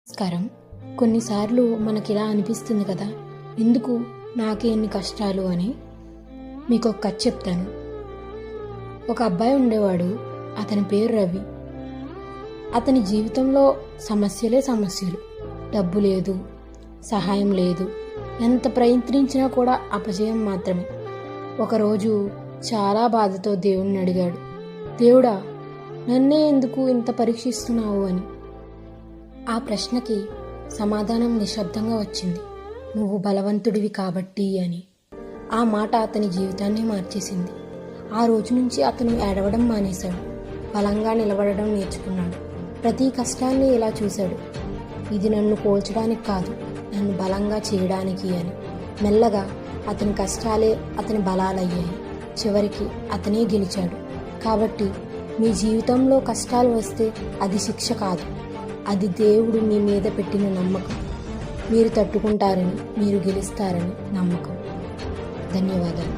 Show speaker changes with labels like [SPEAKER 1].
[SPEAKER 1] నమస్కారం. కొన్నిసార్లు మనకిలా అనిపిస్తుంది కదా, ఎందుకు నాకే ఇన్ని కష్టాలు అని. మీకు ఒక కథ చెప్తాను. ఒక అబ్బాయి ఉండేవాడు. అతని పేరు రవి. అతని జీవితంలో సమస్యలే సమస్యలు. డబ్బు లేదు, సహాయం లేదు, ఎంత ప్రయత్నించినా కూడా అపజయం మాత్రమే. ఒకరోజు చాలా బాధతో దేవుణ్ణి అడిగాడు, దేవుడా, నన్నే ఎందుకు ఇంత పరీక్షిస్తున్నావు అని. ఆ ప్రశ్నకి సమాధానం నిశ్శబ్దంగా వచ్చింది, నువ్వు బలవంతుడివి కాబట్టి అని. ఆ మాట అతని జీవితాన్ని మార్చేసింది. ఆ రోజు నుంచి అతను ఏడవడం మానేశాడు, బలంగా నిలబడడం నేర్చుకున్నాడు. ప్రతి కష్టాన్ని ఇలా చూశాడు, ఇది నన్ను కోల్చడానికి కాదు, నన్ను బలంగా చేయడానికి అని. మెల్లగా అతని కష్టాలే అతని బలాలయ్యాయి. చివరికి అతనే గెలిచాడు. కాబట్టి మీ జీవితంలో కష్టాలు వస్తే అది శిక్ష కాదు, అది దేవుడు మీ మీద పెట్టిన నమ్మకం. మీరు తట్టుకుంటారని, మీరు గెలుస్తారని నమ్మకం. ధన్యవాదాలు.